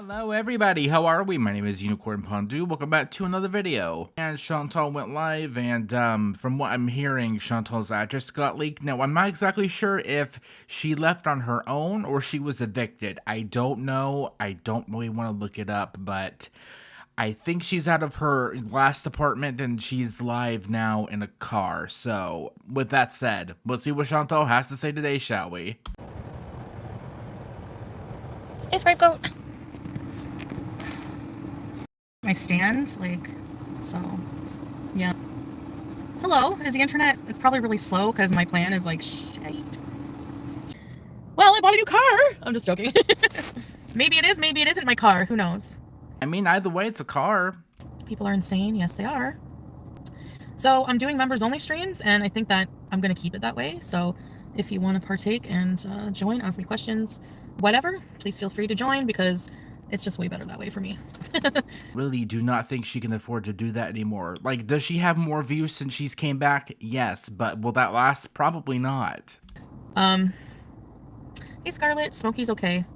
Hello everybody, how are we? My name is Unicorn Pondu. Welcome back to another video. And Chantal went live, and from what I'm hearing, Chantal's address got leaked. Now, I'm not exactly sure if she left on her own or she was evicted. I don't know. I don't really want to look it up, but I think she's out of her last apartment and she's live now in a car. So, with that said, let's see what Chantal has to say today, shall we? Hey, Scapegoat. My stand, like, so, yeah. Hello, is the internet? It's probably really slow because my plan is like, shite. Well, I bought a new car. I'm just joking. Maybe it is, maybe it isn't my car. Who knows? I mean, either way, it's a car. People are insane. Yes, they are. So I'm doing members only streams, and I think that I'm going to keep it that way. So if you want to partake and join, ask me questions, whatever, please feel free to join because it's just way better that way for me. Really do not think she can afford to do that anymore. Like, does she have more views since she's came back? Yes, but will that last? Probably not. Hey Scarlett, Smokey's okay.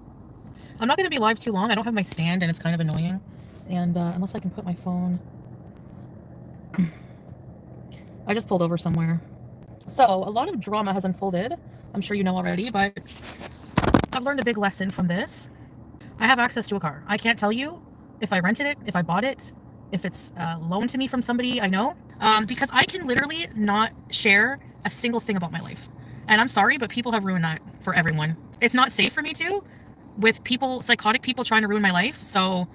I'm not going to be live too long. I don't have my stand and it's kind of annoying. And unless I can put my phone... I just pulled over somewhere. So, a lot of drama has unfolded. I'm sure you know already, but I've learned a big lesson from this. I have access to a car. I can't tell you if I rented it, if I bought it, if it's loaned to me from somebody I know, because I can literally not share a single thing about my life. And I'm sorry, but people have ruined that for everyone. It's not safe for me to, with people, psychotic people trying to ruin my life. So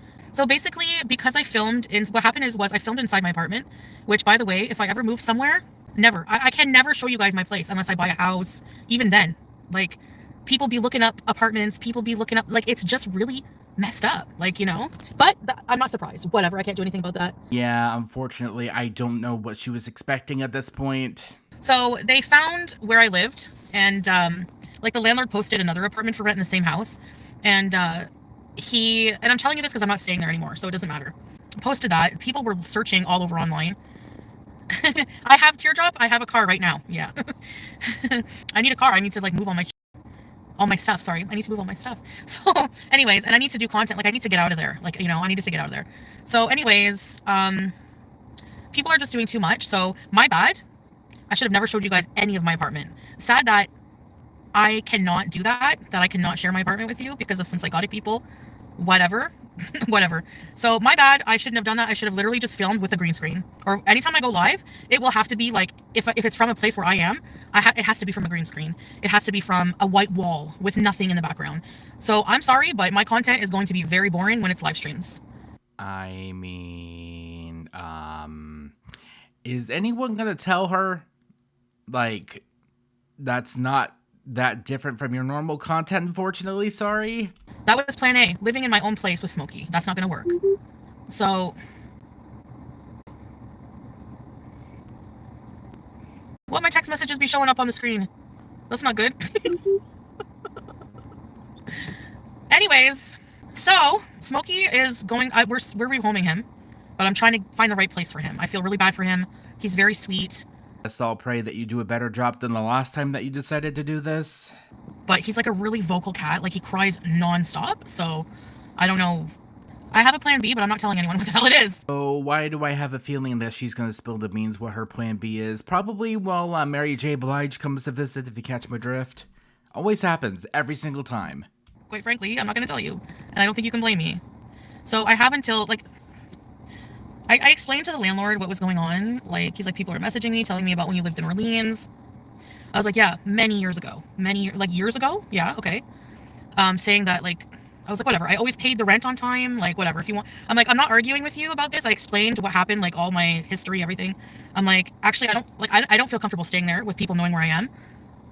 basically, because I filmed, what happened was I filmed inside my apartment, which, by the way, if I ever move somewhere, never. I can never show you guys my place unless I buy a house. Even then, like, people be looking up apartments, people be looking up, like, it's just really messed up, like, you know. But I'm not surprised. Whatever, I can't do anything about that. Yeah, unfortunately, I don't know what she was expecting at this point. So they found where I lived, and like, the landlord posted another apartment for rent in the same house, and I'm telling you this because I'm not staying there anymore, so it doesn't matter. Posted that. People were searching all over online. I have Teardrop. I have a car right now. Yeah. I need a car. I need to, like, move all my stuff. Sorry. I need to move all my stuff. So anyways, and I need to do content. Like, I need to get out of there. Like, you know, I needed to get out of there. So anyways, people are just doing too much. So my bad. I should have never showed you guys any of my apartment. Sad that I cannot do that I cannot share my apartment with you because of some psychotic people. Whatever. Whatever. So my bad. I shouldn't have done that. I should have literally just filmed with a green screen. Or anytime I go live, it will have to be like, if it's from a place where I am, it has to be from a green screen. It has to be from a white wall with nothing in the background. So I'm sorry, but my content is going to be very boring when it's live streams. I mean, is anyone gonna tell her, like, that's not that different from your normal content, unfortunately? Sorry. That was plan A, living in my own place with Smokey. That's not going to work. So, what, my text messages be showing up on the screen? That's not good. Anyways, so Smokey is going, we're rehoming him, but I'm trying to find the right place for him. I feel really bad for him. He's very sweet. Guess I'll pray that you do a better job than the last time that you decided to do this. But he's like a really vocal cat. Like, he cries nonstop. So I don't know. I have a plan B, but I'm not telling anyone what the hell it is. So why do I have a feeling that she's going to spill the beans what her plan B is? Probably while Mary J. Blige comes to visit, if you catch my drift. Always happens, every single time. Quite frankly, I'm not going to tell you. And I don't think you can blame me. So I have until, like, I explained to the landlord what was going on. Like, he's like, people are messaging me, telling me about when you lived in Orleans. I was like, yeah, many years ago. Years ago? Yeah, okay. Saying that, like, I was like, whatever. I always paid the rent on time. Like, whatever. If you want, I'm like, I'm not arguing with you about this. I explained what happened, like, all my history, everything. I'm like, actually, I don't feel comfortable staying there with people knowing where I am.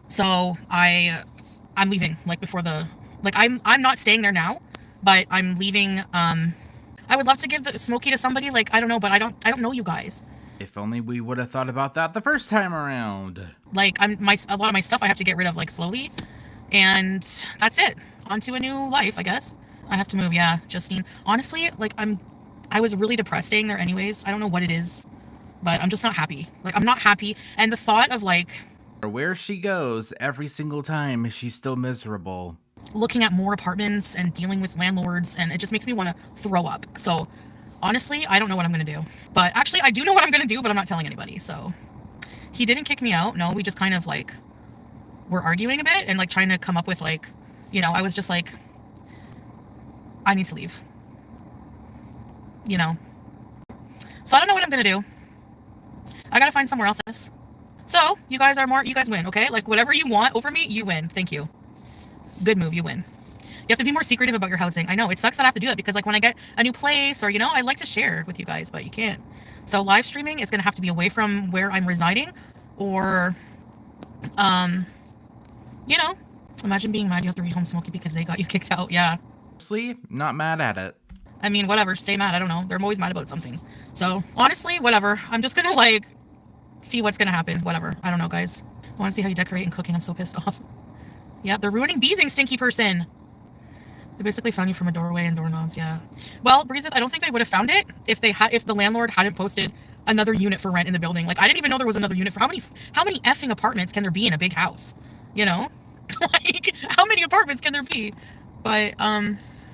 So I'm leaving, like, before I'm not staying there now, but I'm leaving. I would love to give the Smokey to somebody, like, I don't know, but I don't know you guys. If only we would have thought about that the first time around. Like, a lot of my stuff I have to get rid of, like, slowly. And that's it. On to a new life, I guess. I have to move, yeah, Justine. Honestly, like, I was really depressed staying there anyways. I don't know what it is, but I'm just not happy. Like, I'm not happy. And the thought of, like... Where she goes, every single time, she's still miserable. looking at more apartments and dealing with landlords, and it just makes me want to throw up. So honestly, I don't know what I'm going to do. But actually, I do know what I'm going to do, but I'm not telling anybody. So he didn't kick me out. No, we just kind of like were arguing a bit and like trying to come up with like, you know, I was just like, I need to leave. You know. So I don't know what I'm going to do. I got to find somewhere else. So you guys win, okay? Like whatever you want over me, you win. Thank you. Good move, you win. You have to be more secretive about your housing. I know, it sucks that I have to do that because like when I get a new place or, you know, I like to share with you guys, but you can't. So live streaming is going to have to be away from where I'm residing or, you know, imagine being mad you have to rehome Smokey because they got you kicked out. Yeah. Honestly, not mad at it. I mean, whatever, stay mad. I don't know. They're always mad about something. So honestly, whatever. I'm just going to like see what's going to happen. Whatever. I don't know, guys. I want to see how you decorate and cooking. I'm so pissed off. Yep, they're ruining beesing, stinky person. They basically found you from a doorway and doorknobs, yeah. Well, Breezeth, I don't think they would have found it if the landlord hadn't posted another unit for rent in the building. Like, I didn't even know there was another unit for how many effing apartments can there be in a big house? You know? Like, how many apartments can there be? But,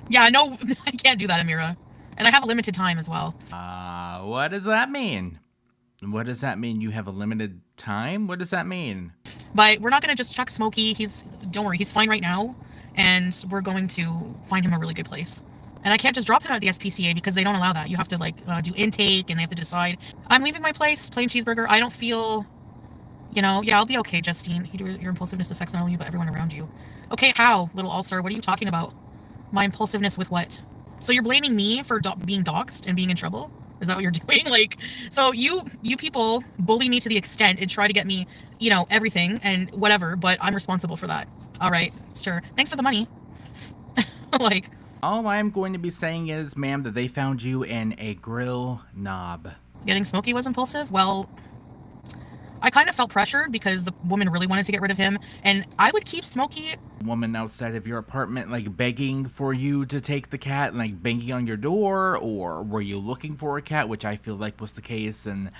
yeah, no, I can't do that, Amira. And I have a limited time as well. What does that mean? What does that mean? You have a limited time? What does that mean? But we're not going to just chuck Smokey. Don't worry, he's fine right now. And we're going to find him a really good place. And I can't just drop him at the SPCA because they don't allow that. You have to like do intake and they have to decide. I'm leaving my place, plain cheeseburger. I don't feel, you know, yeah, I'll be okay, Justine. Your impulsiveness affects not only you, but everyone around you. Okay, how, little all-star? What are you talking about? My impulsiveness with what? So you're blaming me for being doxxed and being in trouble? Is that what you're doing? Like, so you people bully me to the extent and try to get me, you know, everything and whatever, but I'm responsible for that. All right, sure. Thanks for the money. Like, all I'm going to be saying is, ma'am, that they found you in a grill knob. Getting Smokey was impulsive? Well, I kind of felt pressured because the woman really wanted to get rid of him, and I would keep Smokey. Woman outside of your apartment, like, begging for you to take the cat and, like, banging on your door, or were you looking for a cat, which I feel like was the case, and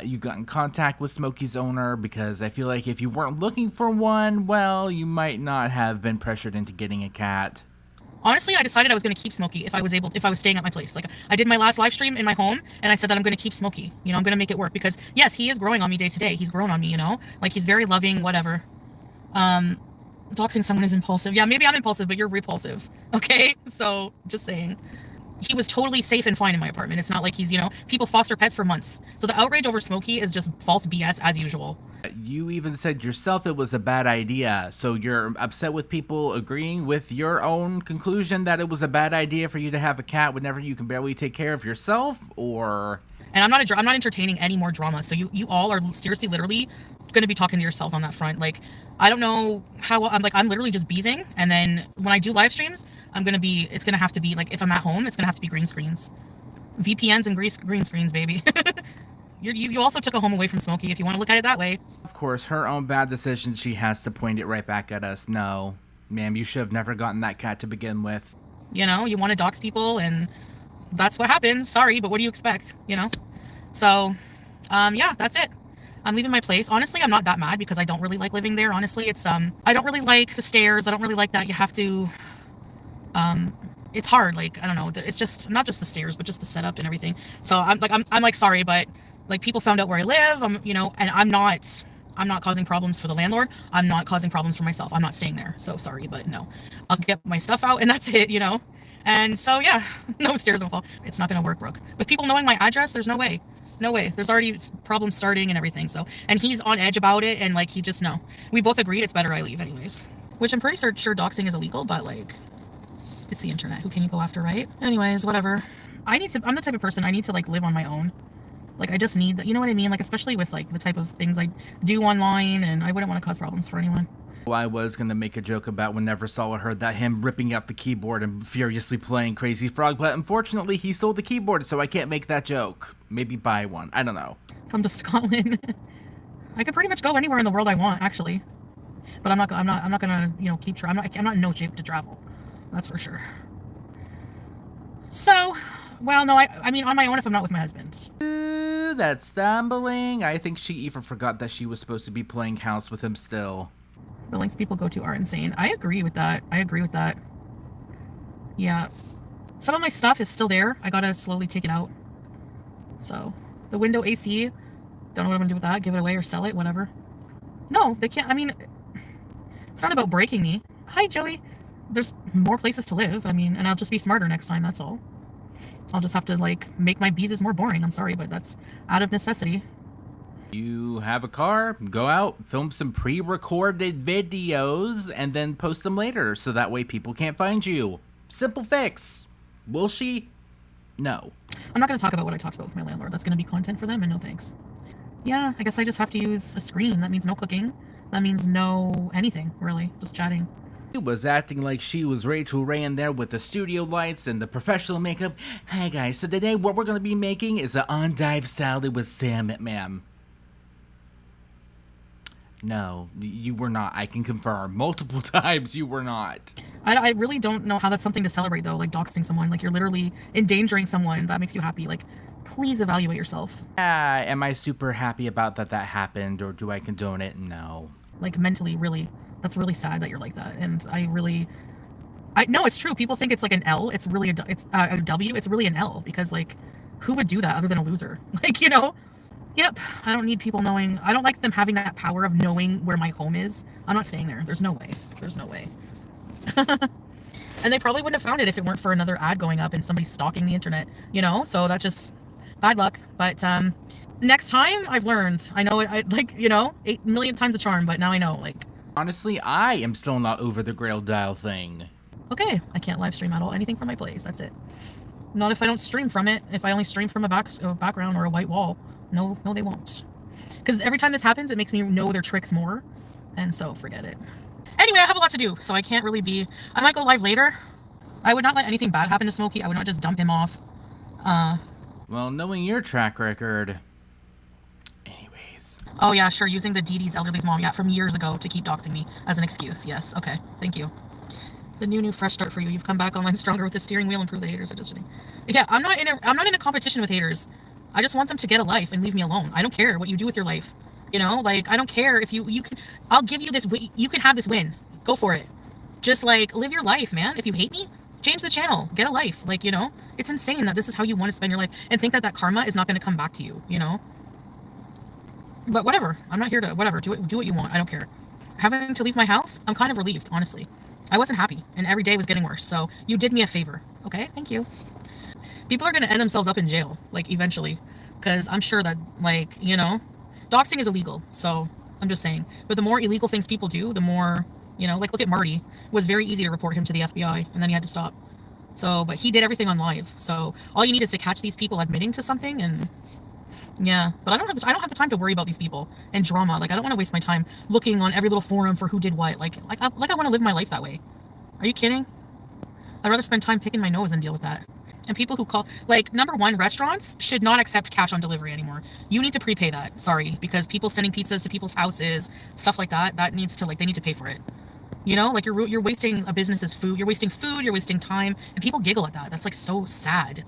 you got in contact with Smokey's owner, because I feel like if you weren't looking for one, well, you might not have been pressured into getting a cat. Honestly, I decided I was going to keep Smokey if I was staying at my place. Like, I did my last live stream in my home, and I said that I'm going to keep Smokey. You know, I'm going to make it work because, yes, he is growing on me day to day. He's grown on me, you know? Like, he's very loving, whatever. Doxing someone is impulsive. Yeah, maybe I'm impulsive, but you're repulsive. Okay? So, just saying. He was totally safe and fine in my apartment. It's not like he's, you know, people foster pets for months. So the outrage over Smokey is just false BS as usual. You even said yourself it was a bad idea. So you're upset with people agreeing with your own conclusion that it was a bad idea for you to have a cat whenever you can barely take care of yourself, or? And I'm not entertaining any more drama. So you all are seriously, literally going to be talking to yourselves on that front. Like, I don't know how I'm literally just beezing. And then when I do live streams, it's going to have to be like, if I'm at home, it's going to have to be green screens, VPNs and green screens, baby. You also took a home away from Smokey if you want to look at it that way. Of course, her own bad decisions, she has to point it right back at us. No, ma'am, you should have never gotten that cat to begin with. You know, you want to dox people and that's what happens. Sorry, but what do you expect? You know? So, yeah, that's it. I'm leaving my place. Honestly, I'm not that mad because I don't really like living there. Honestly, it's, I don't really like the stairs. I don't really like that you have to, it's hard. Like, I don't know. It's just not just the stairs, but just the setup and everything. So I'm like, sorry, but like people found out where I live, you know, and I'm not causing problems for the landlord. I'm not causing problems for myself. I'm not staying there. So sorry, but no, I'll get my stuff out and that's it, you know? And so, yeah, no stairs will fall. It's not going to work, Brooke. With people knowing my address, there's no way. No way. There's already problems starting and everything. So, and he's on edge about it. And like, he just, no, we both agreed it's better I leave anyways, which I'm pretty sure doxing is illegal, but like, it's the internet. Who can you go after, right? Anyways, whatever. I'm the type of person, I need to like live on my own. Like, I just need that, you know what I mean? Like, especially with like the type of things I do online, and I wouldn't want to cause problems for anyone. Well, I was going to make a joke about whenever Saul heard that him ripping out the keyboard and furiously playing Crazy Frog, but unfortunately he sold the keyboard, so I can't make that joke. Maybe buy one. I don't know. Come to Scotland. I could pretty much go anywhere in the world I want, actually. But I'm not gonna, you know, I'm not in no shape to travel. That's for sure. So, well, no, I mean, on my own if I'm not with my husband. That stumbling. I think she even forgot that she was supposed to be playing house with him still. The lengths people go to are insane. I agree with that. I agree with that. Yeah. Some of my stuff is still there. I gotta slowly take it out. So, the window AC, don't know what I'm gonna do with that. Give it away or sell it, whatever. No, they can't. I mean, it's not about breaking me. Hi, Joey. There's more places to live. I mean, and I'll just be smarter next time, that's all. I'll just have to, like, make my beezes more boring. I'm sorry, but that's out of necessity. You have a car, go out, film some pre-recorded videos, and then post them later, so that way people can't find you. Simple fix. Will she? No. I'm not going to talk about what I talked about with my landlord. That's going to be content for them, and no thanks. Yeah, I guess I just have to use a screen. That means no cooking. That means no anything, really. Just chatting. She was acting like she was Rachel Ray in there with the studio lights and the professional makeup. Hi guys, so today what we're going to be making is an endive salad with salmon, ma'am. No, you were not. I can confirm multiple times you were not. I really don't know how that's something to celebrate, though, like doxing someone. Like, you're literally endangering someone. That makes you happy. Like, please evaluate yourself. Am I super happy about that happened, or do I condone it? No. Like, mentally, really. That's really sad that you're like that. And no, it's true. People think it's like an L. It's really a W. It's really an L, because, like, who would do that other than a loser? Like, you know? Yep, I don't need people knowing. I don't like them having that power of knowing where my home is. I'm not staying there. There's no way. There's no way. And they probably wouldn't have found it if it weren't for another ad going up and somebody stalking the internet, you know? So that's just bad luck. But next time, I've learned. I know I like, you know, 8 million times a charm, but now I know, like. Honestly, I am still not over the Grail dial thing. Okay, I can't live stream at all. Anything from my place. That's it. Not if I don't stream from it. If I only stream from a background or a white wall. No, they won't. Because every time this happens, it makes me know their tricks more. And so, forget it. Anyway, I have a lot to do, so I can't really be. I might go live later. I would not let anything bad happen to Smokey. I would not just dump him off. Well, knowing your track record. Anyways. Oh, yeah, sure. Using the Dee Dee's elderly's mom, yeah, from years ago to keep doxing me as an excuse. Yes, okay. Thank you. The new fresh start for you. You've come back online stronger with the steering wheel. Improve the haters are just kidding. Yeah, I'm not in a competition with haters. I just want them to get a life and leave me alone. I don't care what you do with your life. You know, like, I don't care if you can, I'll give you this, you can have this win. Go for it. Just, like, live your life, man. If you hate me, change the channel. Get a life. Like, you know, it's insane that this is how you want to spend your life and think that karma is not going to come back to you, you know? But whatever. I'm not here to, whatever. Do what you want. I don't care. Having to leave my house, I'm kind of relieved, honestly. I wasn't happy, and every day was getting worse. So you did me a favor. Okay? Thank you. People are going to end themselves up in jail, like, eventually. Because I'm sure that, like, you know, doxing is illegal. So I'm just saying. But the more illegal things people do, the more, you know, like, look at Marty. It was very easy to report him to the FBI, and then he had to stop. So, but he did everything on live. So all you need is to catch these people admitting to something, and yeah. But I don't have the time to worry about these people and drama. Like, I don't want to waste my time looking on every little forum for who did what. Like I want to live my life that way. Are you kidding? I'd rather spend time picking my nose than deal with that. And people who call, like, number one, restaurants should not accept cash on delivery anymore. You need to prepay that. Sorry, because people sending pizzas to people's houses, stuff like that, that needs to, like, they need to pay for it. You know, like, you're wasting a business's food. You're wasting food. You're wasting time. And people giggle at that. That's, like, so sad.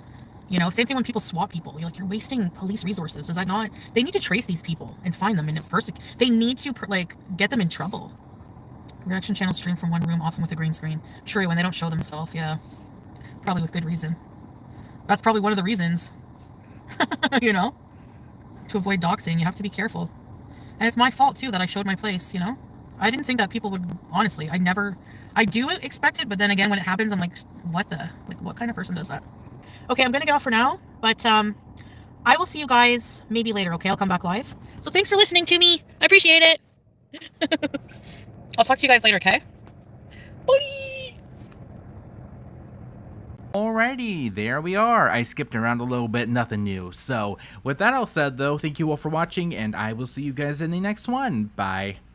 You know, same thing when people swap people. You're like, you're wasting police resources. Is that not? They need to trace these people and find them and they need to, like, get them in trouble. Reaction channels stream from one room, often with a green screen. True, when they don't show themselves, yeah. Probably with good reason. That's probably one of the reasons, you know, to avoid doxing. You have to be careful. And it's my fault, too, that I showed my place, you know. I didn't think that people would, honestly, I do expect it, but then again, when it happens, I'm like, what kind of person does that? Okay, I'm going to get off for now, but I will see you guys maybe later, okay? I'll come back live. So thanks for listening to me. I appreciate it. I'll talk to you guys later, okay? Bye! Alrighty, there we are. I skipped around a little bit, nothing new. So, with that all said though, thank you all for watching, and I will see you guys in the next one. Bye.